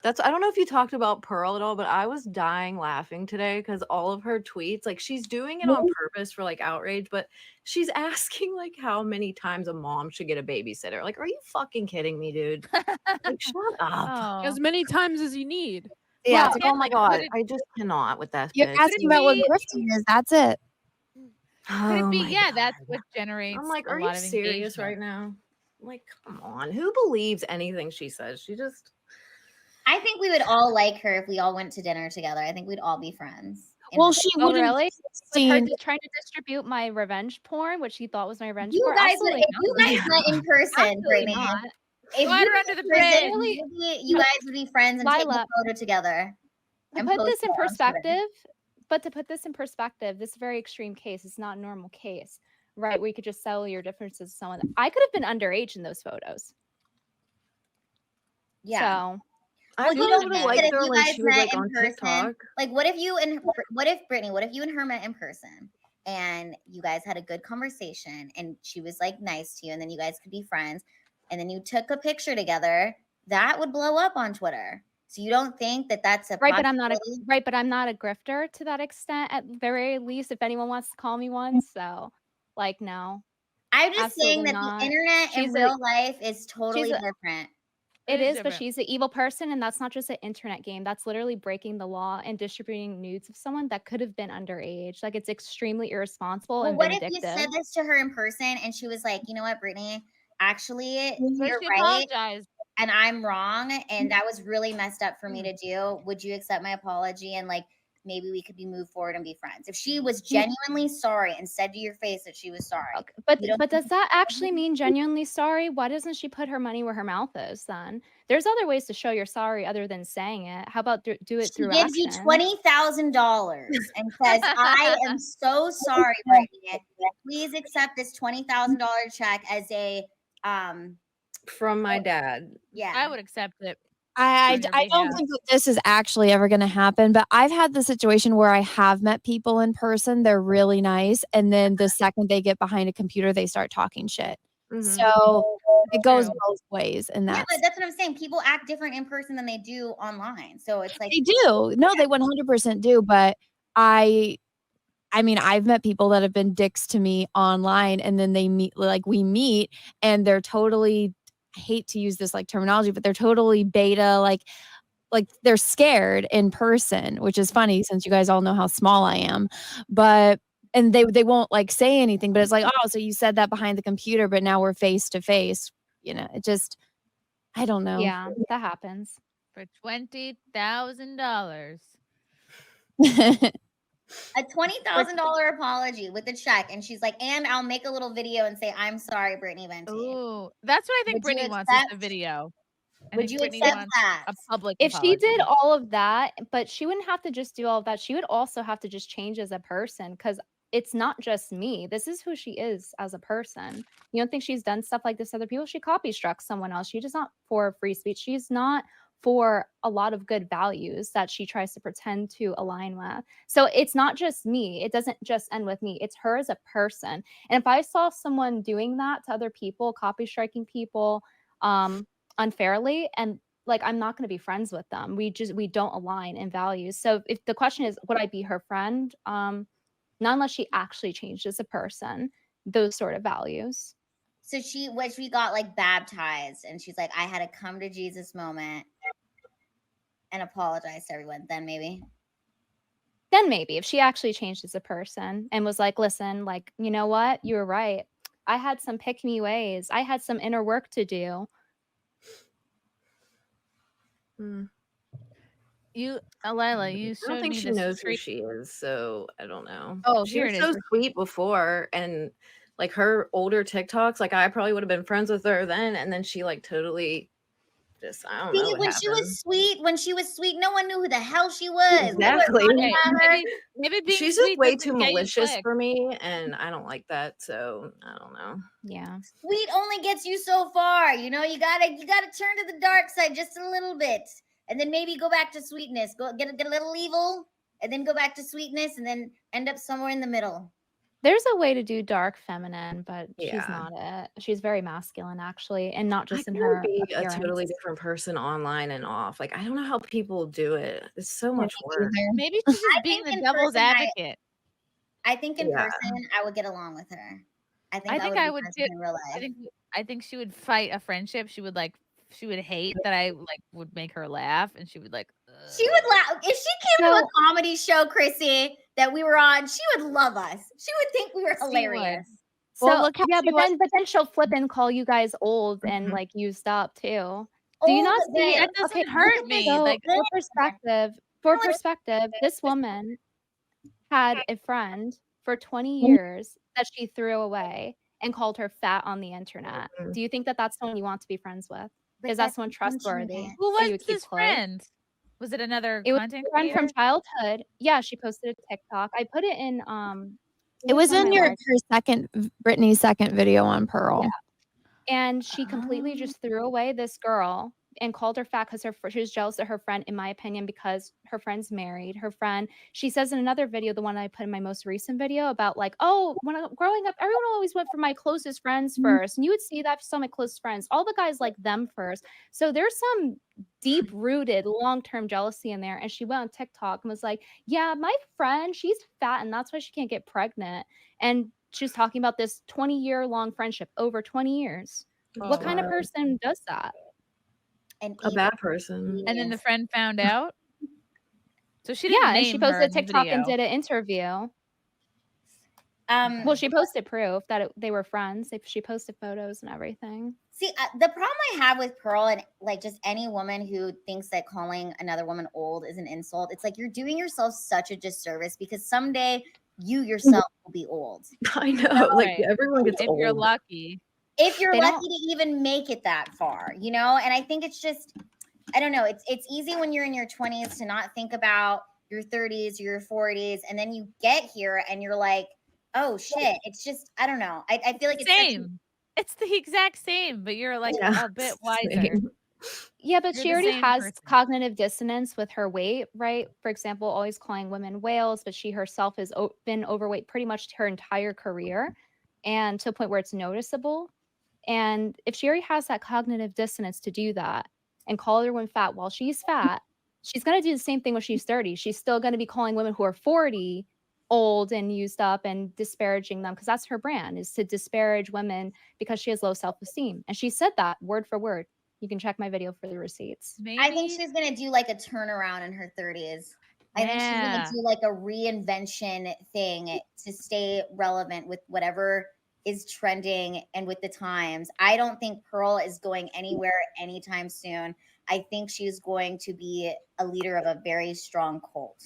I don't know if you talked about Pearl at all, but I was dying laughing today because all of her tweets, like she's doing it on purpose for like outrage, but she's asking like how many times a mom should get a babysitter. Like, are you fucking kidding me, dude? Like, shut up. Oh. As many times as you need. Yeah, Well, it's like, oh my like, god, could it- I just cannot with that You're bitch. asking about what grifting is. That's it. Could it Oh be? my Yeah, God. that's what generates I'm like, a are you lot of serious engagement. right now? Like, come on. Who believes anything she says? She just. I think we would all like her if we all went to dinner together. I think we'd all be friends. Well, she Oh, wouldn't. really? With her Seen, trying to distribute my revenge porn, what she thought was my revenge You porn? guys, Absolutely if not. you guys met in person, Absolutely Brittany, not. if Slide you her under the met in bridge. person, you guys would be friends and take a Lila. photo together. To and put post this in it on Twitter. perspective, this is a very extreme case. It's not a normal case, right? Where you could just settle your differences with someone. I could have been underage in those photos. Yeah. So I Well, you really don't would have think that liked if her you when guys she was met like in on person, TikTok. like what if Brittany, what if you and her met in person and you guys had a good conversation and she was like nice to you and then you guys could be friends and then you took a picture together, that would blow up on Twitter. So you don't think that that's a right, but I'm not a possibility? but I'm not a grifter to that extent. At the very least, if anyone wants to call me one, so like no. I'm just saying Absolutely that not. the internet in She's real life is totally a- different. It is, but different. she's the evil person, and that's not just an internet game. That's literally breaking the law and distributing nudes of someone that could have been underage. Like, it's extremely irresponsible Well, and what if vindictive. you said this to her in person and she was like, you know what, Brittany, actually, But you're she right. apologized. And I'm wrong, and that was really messed up for me to do. Would you accept my apology? And like, maybe we could move forward and be friends. If she was genuinely sorry and said to your face that she was sorry. Okay, but does that actually mean genuinely sorry? Why doesn't she put her money where her mouth is then? There's other ways to show you're sorry other than saying it. How about do it She through gives you action? $20,000 and says, I am so sorry, Brittany. Please accept this $20,000 check as a From my dad. yeah. I would accept it. I On your don't behalf. think that this is actually ever going to happen, but I've had the situation where I have met people in person. They're really nice. And then the second they get behind a computer, they start talking shit. Mhm. So it goes True. both ways. And Yeah, that's, but that's what I'm saying. People act different in person than they do online. So it's like they do. No, they 100% do. But I mean, I've met people that have been dicks to me online and then we meet and they're totally, I hate to use this like terminology, but they're totally beta, like they're scared in person, which is funny since you guys all know how small I am. But and they won't like say anything, but it's like, oh, so you said that behind the computer, but now we're face to face. You know, it just, I don't know. Yeah, that happens. For $20,000. a $20,000 apology with a check, and she's like, and I'll make a little video and say, I'm sorry, Brittany Venti. Ooh, that's what I think Would you Brittany wants is the accept- video. I Would think you Brittany accept wants that? a public If she did apology. all of that, but she wouldn't have to just do all of that. She would also have to just change as a person because it's not just me. This is who she is as a person. You don't think she's done stuff like this to other people? She copy struck someone else. She's just not for free speech. She's not for a lot of good values that she tries to pretend to align with. So it's not just me. It doesn't just end with me. It's her as a person. And if I saw someone doing that to other people, copy striking people unfairly, and like, I'm not going to be friends with them. We don't align in values. So if the question is, would I be her friend? Not unless she actually changed as a person, those sort of values. So she got like baptized, and she's like, I had a come to Jesus moment and apologize to everyone. Then maybe If she actually changed as a person and was like, listen, like, you know what? You were right. I had some pick me ways. I had some inner work to do. You, Lila, you I showed don't think me she this knows who street. she is, so I don't know. Oh, she here was it so is. sweet before, and like her older TikToks, like I probably would have been friends with her then, and then she like totally just, I don't know what when happened. she was sweet, no one knew who the hell she was. Exactly. Maybe being She's sweet just way doesn't too get you malicious click. for me, and I don't like that. So I don't know. Yeah. Sweet only gets you so far. You know, you gotta turn to the dark side just a little bit, and then maybe go back to sweetness. Go get a little evil, and then go back to sweetness, and then end up somewhere in the middle. There's a way to do dark feminine, but she's Yeah. not it. She's very masculine, actually, and not I just in can her be a appearance. totally different person online and off. Like, I don't know how people do it. It's so much Me work. either. Maybe she's just I being think the in devil's person, advocate. I think in Yeah. person, I would get along with her. I think I I think would I be would friends too. with her in real I life. think I think she would fight a friendship. She would hate that I would make her laugh, and she would She would laugh if she came to a So- comedy show, Chrissy, that we were on. She would love us. She would think we were She would. hilarious. So Well, look how yeah, she but then she'll flip and call you guys old and Mhm. like used up too. Do you Old, not see? but that doesn't Okay, hurt look at me. this. so Like, for No, it's- perspective, this woman had a friend for 20 Mhm. years that she threw away and called her fat on the internet. Mhm. Do you think that that's someone you want to be friends with? but Is that that's someone trustworthy? unfortunate. who that you was would keep this close? friend? Was it another It was content a friend from creator? childhood. Yeah, she posted a TikTok. I put it in It was one in I your liked. her second Brittany's second video on Pearl. Yeah. And she completely Oh. just threw away this girl and called her fat because she was jealous of her friend, in my opinion, because her friend's married. Her friend, she says in another video, the one I put in my most recent video about like, oh, when I growing up, everyone always went for my closest friends first. And you would see that for some of my closest friends. All the guys like them first. So there's some deep-rooted long-term jealousy in there. And she went on TikTok and was like, yeah, my friend, she's fat and that's why she can't get pregnant. And she was talking about this 20-year-long friendship, over 20 years. What kind of Wow. person does that? And A even bad person. And then the friend found out. So she didn't Yeah, and she name her posted in the TikTok and video. did an interview. um Well, she posted proof that they were friends. She posted photos and everything. see the problem I have with Pearl and like just any woman who thinks that calling another woman old is an insult, it's like you're doing yourself such a disservice because someday you yourself will be old. I know. Like, Right. everyone gets If old. you're lucky. If you're They lucky don't- to even make it that far, you know? And I think it's just, I don't know, it's easy when you're in your 20s to not think about your 30s or your 40s. And then you get here and you're like, oh shit. It's just, I don't know. I feel like it's such a- Same. It's the exact same, but you're like Yeah, a bit same. wiser. Yeah, but You're she the already same has person. cognitive dissonance with her weight, right? For example, always calling women whales, but she herself has been overweight pretty much her entire career and to a point where it's noticeable. And if she already has that cognitive dissonance to do that and call everyone fat while she's fat, she's going to do the same thing when she's 30. She's still going to be calling women who are 40 old and used up and disparaging them because that's her brand, is to disparage women because she has low self-esteem. And she said that word for word. You can check my video for the receipts. Maybe I think she's gonna do like a turnaround in her 30s. I think she's gonna Yeah. do like a reinvention thing to stay relevant with whatever is trending and with the times. I don't think Pearl is going anywhere anytime soon. I think she's going to be a leader of a very strong cult.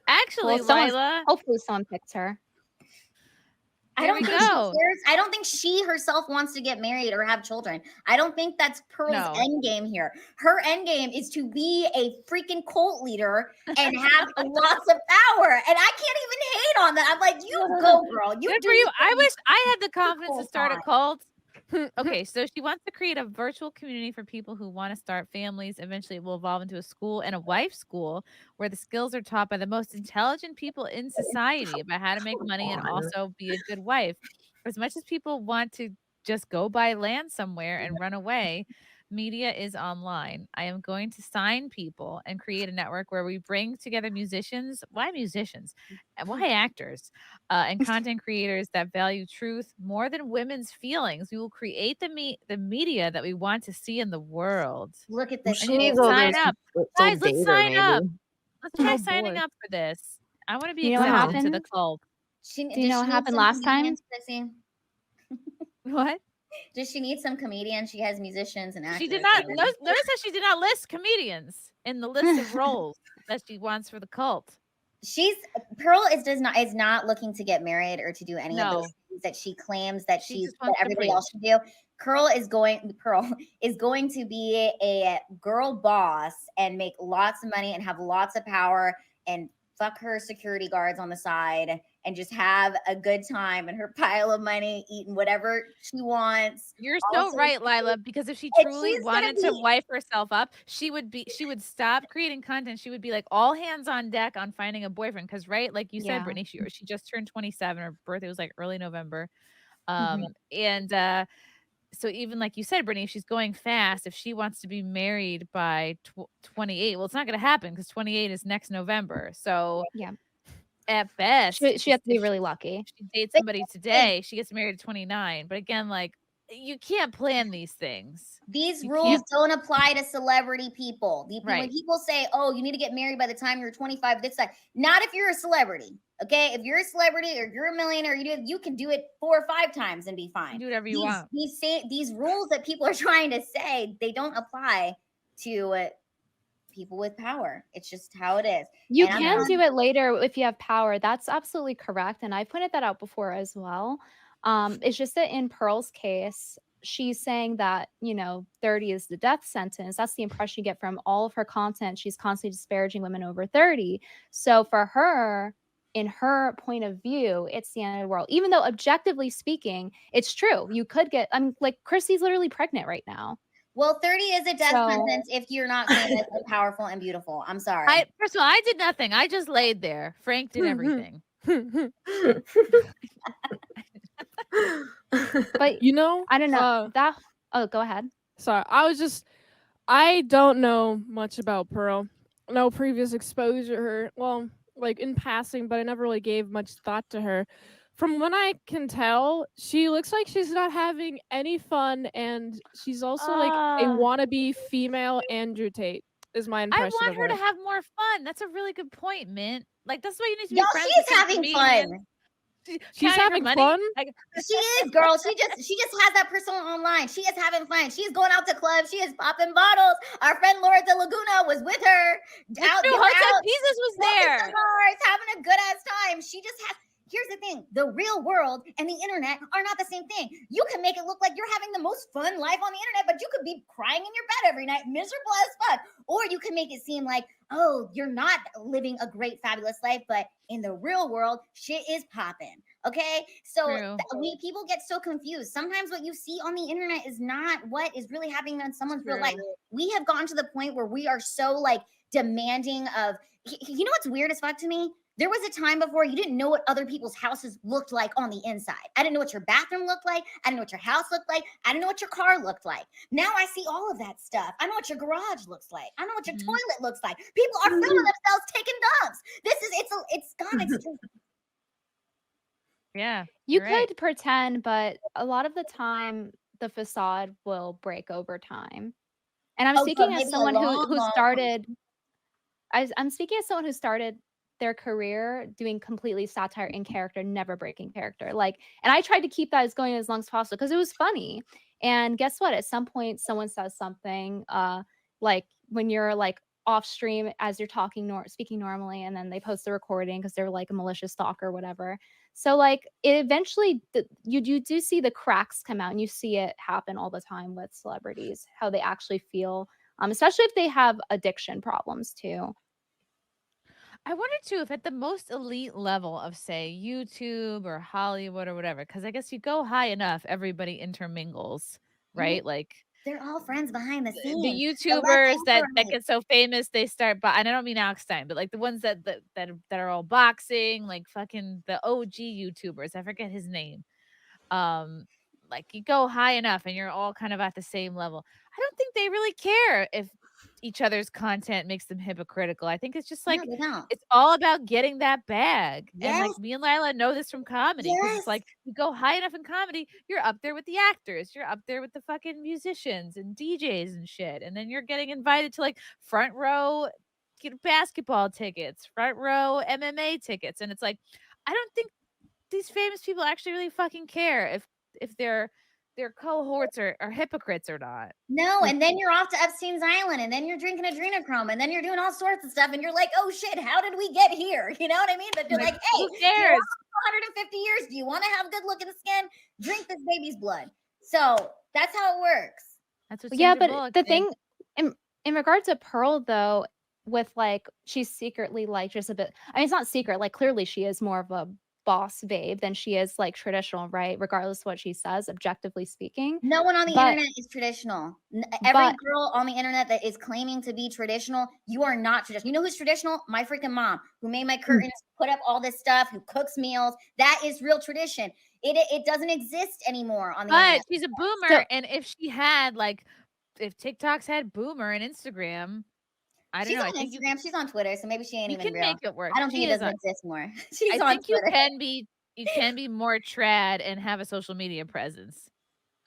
Actually, Well, someone's- Lila. Hopefully someone picks her. I There don't we think she go. cares. I don't think she herself wants to get married or have children. I don't think that's Pearl's No. end game here. Her end game is to be a freaking cult leader and have lots of power. And I can't even hate on that. I'm like, you go, girl. You Good do for you. the I thing. wish I had the confidence to cult start a on. cult. Okay, so she wants to create a virtual community for people who want to start families. Eventually, it will evolve into a school and a wife school where the skills are taught by the most intelligent people in society about how to make money and on. also be a good wife. As much as people want to just go buy land somewhere and run away, media is online. I am going to sign people and create a network where we bring together musicians. Why musicians? And why actors? And content creators that value truth more than women's feelings. We will create the media that we want to see in the world. Look at Well, this. she need needs to all sign those up. little Guys, let's data, sign up. maybe. Let's try Oh, signing boy. up for this. I want to be You know what accepted to the happened? cult. Do you know what happened last time? What? Does she need some comedians? She has musicians and actors. She did not. already. Notice that she did not list comedians in the list of roles that she wants for the cult. Pearl is not looking to get married or to do any of No. those things that she claims that She she's just that wants to everybody preach. else should do. Pearl is going to be a girl boss and make lots of money and have lots of power and fuck her security guards on the side and just have a good time and her pile of money, eating whatever she wants. You're so Also, right, Lila, because if she and truly she's gonna wanted to be wife herself up, she would stop creating content. She would be like all hands on deck on finding a boyfriend. Cause right, like you said, Yeah. Brittany, she just turned 27. Her birthday was like early November. Mhm. And so even like you said, Brittany, if she's going fast, if she wants to be married by 28, well, it's not gonna happen because 28 is next November. So Yeah. at best, She has to be if really lucky. if she dates But somebody here's the thing, today, she gets married at 29. But again, like you can't plan these things. these You rules can't, don't apply to celebrity people. When right? people say, "Oh, you need to get married by the time you're 25," this like not if you're a celebrity. Okay, if you're a celebrity or you're a millionaire, you can do it 4 or 5 times and be You fine. do whatever you want. These rules that people are trying to say, they don't apply to people with power. It's just how it is. You And I'm can telling do it later if you have power. That's absolutely correct. And I pointed that out before as well. It's just that in Pearl's case, she's saying that, 30 is the death sentence. That's the impression you get from all of her content. She's constantly disparaging women over 30. So for her, in her point of view, it's the end of the world. Even though objectively speaking, it's true. You could get, like Chrissy's literally pregnant right now. Well, 30 is a death So- sentence if you're not famous and powerful and beautiful. I'm sorry. First of all, I did nothing. I just laid there. Frank did everything. But You know, I don't know go ahead. sorry, I don't know much about Pearl. No previous exposure to her. Well, like in passing, but I never really gave much thought to her. From what I can tell, she looks like she's not having any fun, and she's also like a wannabe female Andrew Tate. Is my I impression want of her to have more fun. That's a really good point, Mint. Like that's why you need to be Y'all, friends she's with some having comedians. fun. She's having fun? Like, She is, girl. She just has that persona online. She is having fun. She's going out to clubs. She is popping bottles. Our friend Laura De Laguna was with her. That's true. Jose Jesus was there. Cigars, having a good ass time. She just has. Here's the thing: the real world and the internet are not the same thing. You can make it look like you're having the most fun life on the internet, but you could be crying in your bed every night, miserable as fuck. Or you can make it seem like, oh, you're not living a great, fabulous life, but in the real world, shit is popping. Okay, so people get so confused. Sometimes what you see on the internet is not what is really happening in someone's real life. We have gotten to the point where we are so like demanding of. You know what's weird as fuck to me? There was a time before you didn't know what other people's houses looked like on the inside. I didn't know what your bathroom looked like. I didn't know what your house looked like. I didn't know what your car looked like. Now I see all of that stuff. I know what your garage looks like. I know what your toilet looks like. People are filming themselves taking dumps. It's gone extreme. Yeah. You could pretend, but a lot of the time the facade will break over time. And I'm speaking as someone who started I'm speaking as someone who started their career doing completely satire in character, never breaking character. Like, and I tried to keep that as going as long as possible because it was funny. And guess what? At some point, someone says something like when you're like off stream as you're speaking normally, and then they post the recording because they're like a malicious stalker or whatever. So like it eventually you do see the cracks come out, and you see it happen all the time with celebrities, how they actually feel, especially if they have addiction problems too. I wonder too if at the most elite level of say YouTube or Hollywood or whatever, because I guess you go high enough, everybody intermingles, right? Like they're all friends behind the scenes. The YouTubers that get so famous, they start. But I don't mean Alex Stein, but like the ones that are all boxing, like fucking the OG YouTubers. I forget his name. Like you go high enough, and you're all kind of at the same level. I don't think they really care if each other's content makes them hypocritical. I think it's just like it's all about getting that bag. And like me and Lila know this from comedy, because it's like you go high enough in comedy, you're up there with the actors, you're up there with the fucking musicians and DJs and shit, and then you're getting invited to like front row basketball tickets, front row MMA tickets, and it's like I don't think these famous people actually really fucking care if their cohorts are hypocrites or not. No, and then you're off to Epstein's Island, and then you're drinking adrenochrome, and then you're doing all sorts of stuff, and you're like, oh shit, how did we get here? You know what I mean? But you're like, hey, who cares? 150 years, do you want to have good looking skin? Drink this baby's blood. So that's how it works. That's what but the thing in regards to Pearl though, with like she's secretly like just a bit, I mean it's not secret, like clearly she is more of a boss babe than she is like traditional, right? Regardless of what she says, objectively speaking. No one on the But- internet is traditional. Every but- girl on the internet that is claiming to be traditional, you are not traditional. You know who's traditional? My freaking mom, who made my curtains, put up all this stuff, who cooks meals. That is real tradition. It doesn't exist anymore on the internet. But she's a boomer, and if she had like, if TikToks had boomer and Instagram, I don't She's know. on I think Instagram. She's on Twitter, so maybe she ain't you even can real. make it work. I don't think She it is doesn't on- exist more. She's I on think Twitter. you can be more trad and have a social media presence.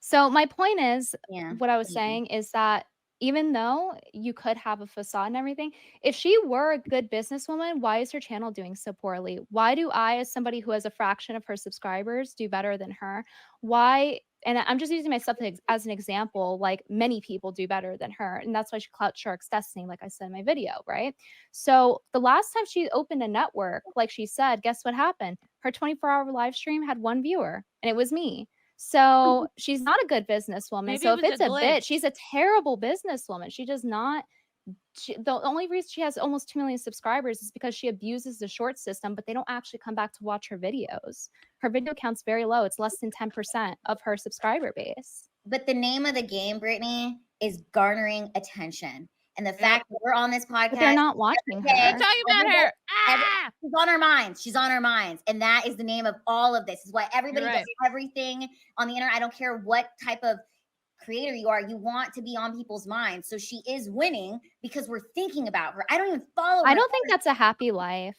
So my point is, Yeah. what I was saying is that even though you could have a facade and everything, if she were a good businesswoman, why is her channel doing so poorly? Why do I, as somebody who has a fraction of her subscribers, do better than her? Why? And I'm just using myself as an example, like many people do better than her. And that's why she Clout Shark's Destiny, like I said in my video, right? So the last time she opened a network, like she said, guess what happened? Her 24-hour live stream had 1 viewer, and it was me. So she's not a good businesswoman. Maybe So it if was it's a a glitch. bit, she's a terrible businesswoman. She does not. The only reason she has almost 2 million subscribers is because she abuses the short system, but they don't actually come back to watch her videos. Her video count's very low. It's less than 10% of her subscriber base. But the name of the game, Brittany, is garnering attention. And the fact that we're on this podcast, But they're not watching day, her. We're talking about her. Ah! she's on our minds. She's on our minds. And that is the name of all of this. This is why everybody You're right. does everything on the internet. I don't care what type of creator you are. You want to be on people's minds. So she is winning because we're thinking about her. I don't even follow her. I don't think that's a happy life,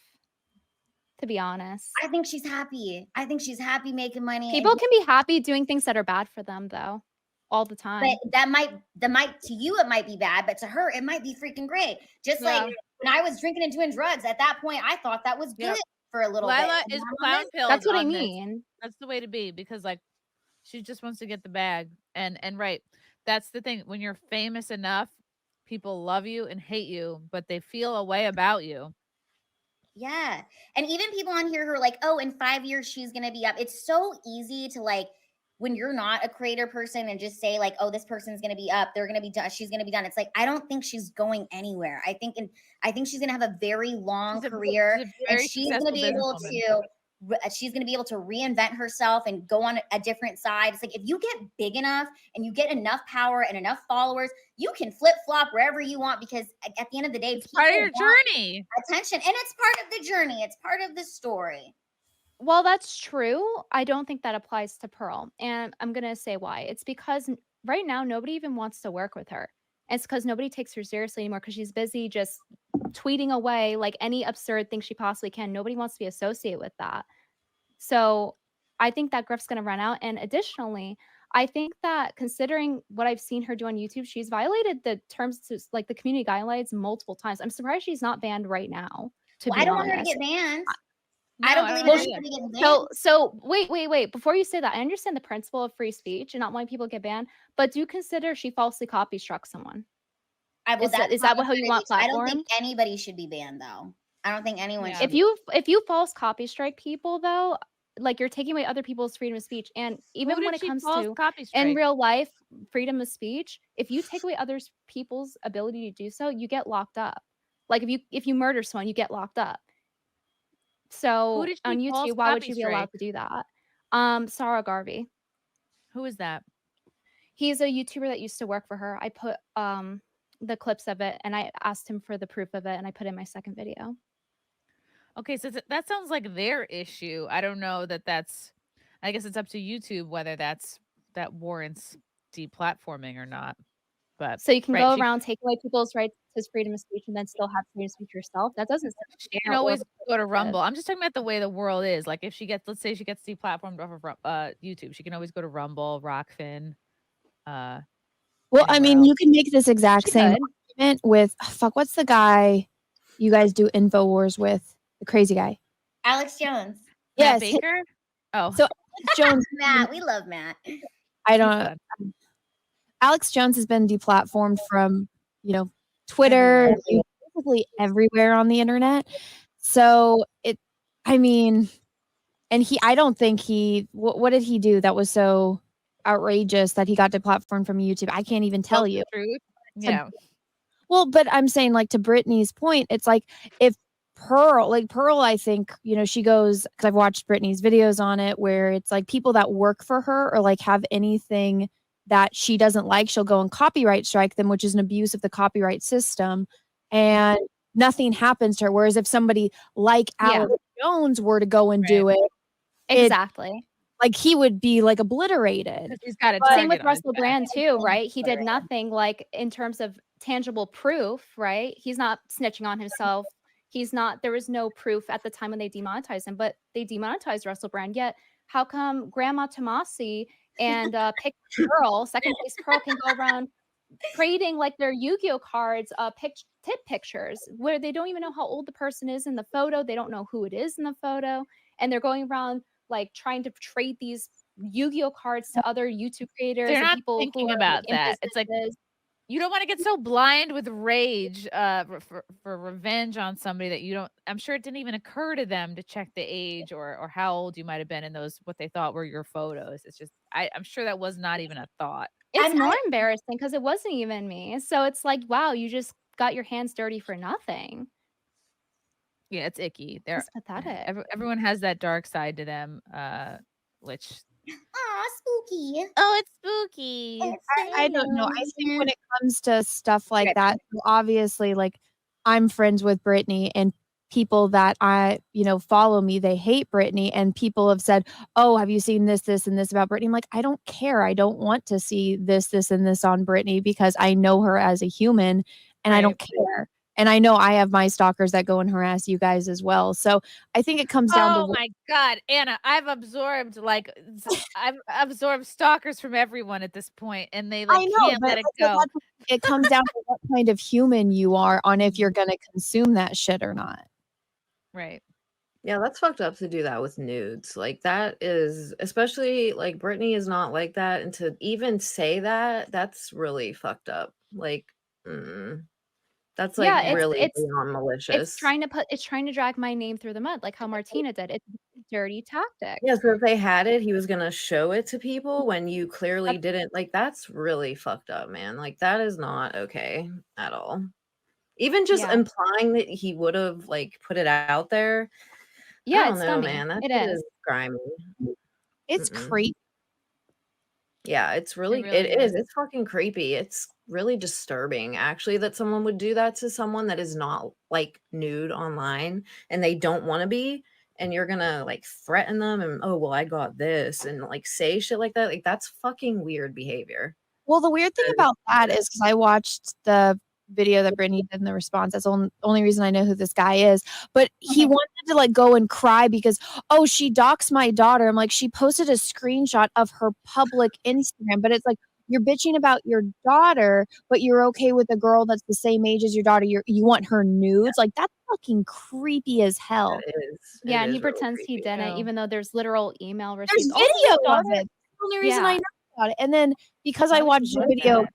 to be honest. I think she's happy. I think she's happy making money. and- People can be happy doing things that are bad for them, though, all the time. But that might to you it might be bad, but to her it might be freaking great. Just like when I was drinking and doing drugs, at that point I thought that was good Yep. for a little Lila bit. is And now I'm clown in- pilled. That's what I on this. mean. That's the way to be, because like she just wants to get the bag. And right, that's the thing. When you're famous enough, people love you and hate you, but they feel a way about you. Yeah. And even people on here who are like, oh, in 5 years she's gonna be up. It's so easy to like when you're not a creator person and just say like, oh, this person's gonna be up, they're gonna be done, she's gonna be done. It's like I don't think she's going anywhere. I think she's gonna have a very long career, and she's gonna be able to reinvent herself and go on a different side. It's like if you get big enough and you get enough power and enough followers, you can flip flop wherever you want, because at the end of the day, It's part of people your want journey. attention, and it's part of the journey. It's part of the story. Well, that's true. I don't think that applies to Pearl. And I'm going to say why. It's because right now, nobody even wants to work with her. And it's because nobody takes her seriously anymore because she's busy just tweeting away like any absurd thing she possibly can. Nobody wants to be associated with that. So I think that grift's going to run out. And additionally, I think that considering what I've seen her do on YouTube, she's violated the terms to like the community guidelines multiple times. I'm surprised she's not banned right now. Well, I don't want her to get banned. I don't believe know anybody getting banned. So wait. Before you say that, I understand the principle of free speech and not wanting people to get banned, but do consider she falsely copy struck someone. Well, Is that how you want I don't platformed? think anybody should be banned, though. I don't think anyone Yeah. should. If you false copy strike people, though, like you're taking away other people's freedom of speech. And even when it comes to in real life freedom of speech, if you take away other people's ability to do so, you get locked up. Like if you murder someone, you get locked up. So on YouTube, why would she be allowed to do that? Sarah Garvey. Who is that? He's a YouTuber that used to work for her. I put the clips of it and I asked him for the proof of it and I put in my second video. Okay, so that sounds like their issue. I don't know that's. I guess it's up to YouTube whether that warrants deplatforming or not. But so you can go around taking away people's rights to freedom of speech and then still have freedom of speech yourself. That doesn't. She can always go to Rumble. I'm just talking about the way the world is. Like if she gets, let's say she gets deplatformed off of YouTube, she can always go to Rumble, Rockfin. Well, I mean, you can make this exact same argument with what's the guy you guys do InfoWars with? The crazy guy. Alex Jones. Yes. Matt Baker? Oh. So Alex Jones. Matt, we love Matt. I don't. Alex Jones has been deplatformed from, Twitter, basically everywhere on the internet. So I don't think what did he do that was so outrageous that he got deplatformed from YouTube? I can't even tell you. Truth. Yeah. Well, but I'm saying, like, to Brittany's point, it's like if Pearl, I think, she goes, because I've watched Brittany's videos on it, where it's like people that work for her or like have anything that she doesn't like, she'll go and copyright strike them, which is an abuse of the copyright system, and nothing happens to her. Whereas if somebody like Alex Jones were to go and do it, Exactly. like he would be like obliterated. 'Cause he's got a Same with target on his Russell back. Brand too, right? He did nothing like in terms of tangible proof, right? He's not snitching on himself. There was no proof at the time when they demonetized him, but they demonetized Russell Brand. Yet, how come Grandma Tomasi and Pick Pearl, second place Pearl, can go around creating like their Yu-Gi-Oh cards, tip pictures where they don't even know how old the person is in the photo. They don't know who it is in the photo, and they're going around like trying to trade these Yu-Gi-Oh cards to other YouTube creators They're and not people thinking who are about like, in that. It's like businesses. you don't want to get so blind with rage for revenge on somebody that you don't. I'm sure it didn't even occur to them to check the age or how old you might have been in those what they thought were your photos. It's just I'm sure that was not even a thought. It's more embarrassing because it wasn't even me. So it's like, wow, you just got your hands dirty for nothing. Yeah, it's icky. It's pathetic. Everyone has that dark side to them, which Aw, spooky. oh, it's spooky. I don't know. I think when it comes to stuff like that, obviously, like I'm friends with Brittany, and people that I, follow me, they hate Brittany, and people have said, "Oh, have you seen this, this, and this about Brittany?" I'm like, I don't care. I don't want to see this, this, and this on Brittany because I know her as a human, and I don't care. And I know I have my stalkers that go and harass you guys as well. So I think it comes down to. Oh my God, Anna, I've absorbed stalkers from everyone at this point, and they like can't let it go. It comes down to what kind of human you are on if you're going to consume that shit or not. Right. Yeah, that's fucked up to do that with nudes. Like that is, especially like Brittany is not like that, and to even say that, that's really fucked up. Like, that's like really beyond malicious. It's trying to drag my name through the mud, like how Martina did. It's a dirty tactic. Yeah, so if they had it, he was gonna show it to people when you clearly didn't. Like, that's really fucked up, man. Like, that is not okay at all. Even just implying that he would have like put it out there. Yeah, I don't it's know, dummy. man. That It shit is grimy. It's creepy. Yeah, it's really, it is. It's fucking creepy. It's really disturbing, actually, that someone would do that to someone that is not like nude online and they don't want to be. And you're gonna like threaten them and, oh, well, I got this, and like say shit like that. Like, that's fucking weird behavior. Well, the weird thing about that is because I watched the video that Brittany did in the response. That's the only reason I know who this guy is. But he wanted to like go and cry because, oh, she doxed my daughter. I'm like, she posted a screenshot of her public Instagram, but it's like, you're bitching about your daughter, but you're okay with a girl that's the same age as your daughter. You want her nudes? Like, that's fucking creepy as hell. It is. Yeah, and he pretends he didn't, even though there's literal email There's receipts. video of it. That's the only reason I know about it. And then because I watched the video,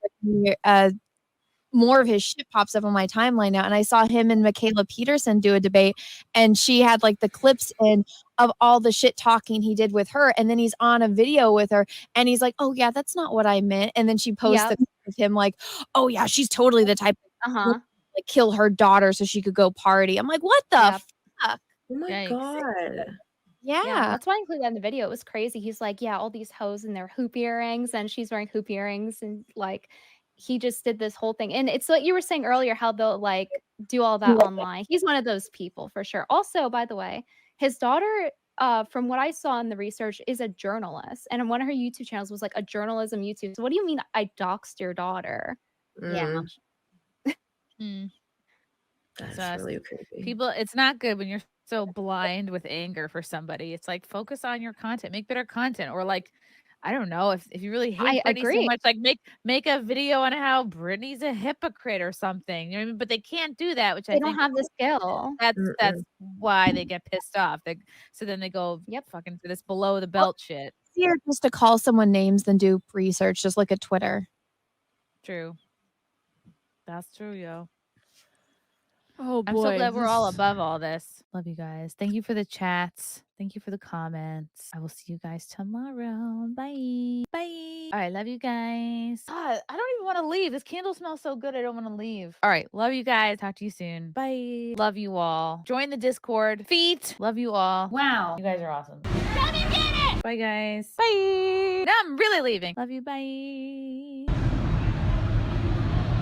more of his shit pops up on my timeline now, and I saw him and Michaela Peterson do a debate, and she had like the clips in of all the shit talking he did with her, and then he's on a video with her, and he's like, "Oh yeah, that's not what I meant," and then she posts the clip of him like, "Oh yeah, she's totally the type of like kill her daughter so she could go party." I'm like, what the fuck? Oh my god. Yeah, that's why I included that in the video. It was crazy. He's like, yeah, all these hoes in their hoop earrings, and she's wearing hoop earrings, and like he just did this whole thing. And it's what you were saying earlier, how they'll like do all that online. He's one of those people for sure. Also, by the way, his daughter, from what I saw in the research, is a journalist, and one of her YouTube channels was like a journalism YouTube. So what do you mean I doxed your daughter? Yeah. That's really creepy. People, it's not good when you're so blind with anger for somebody. It's like focus on your content, make better content, or like I don't know if you really hate Brittany so much, like make a video on how Brittany's a hypocrite or something. You know what I mean? But they can't do that, which they don't have the skill. That's why they get pissed off. So then they go, fucking for this below the belt shit. It's easier just to call someone names than do research. Just look at Twitter. True. That's true, yo. Oh boy. I'm so glad we're all above all this. Love you guys. Thank you for the chats. Thank you for the comments. I will see you guys tomorrow. Bye. Bye. All right, love you guys. God, I don't even want to leave. This candle smells so good. I don't want to leave. All right, love you guys. Talk to you soon. Bye. Love you all. Join the Discord. Feet. Love you all. Wow. You guys are awesome. Come and get it. Bye, guys. Bye. Now I'm really leaving. Love you. Bye.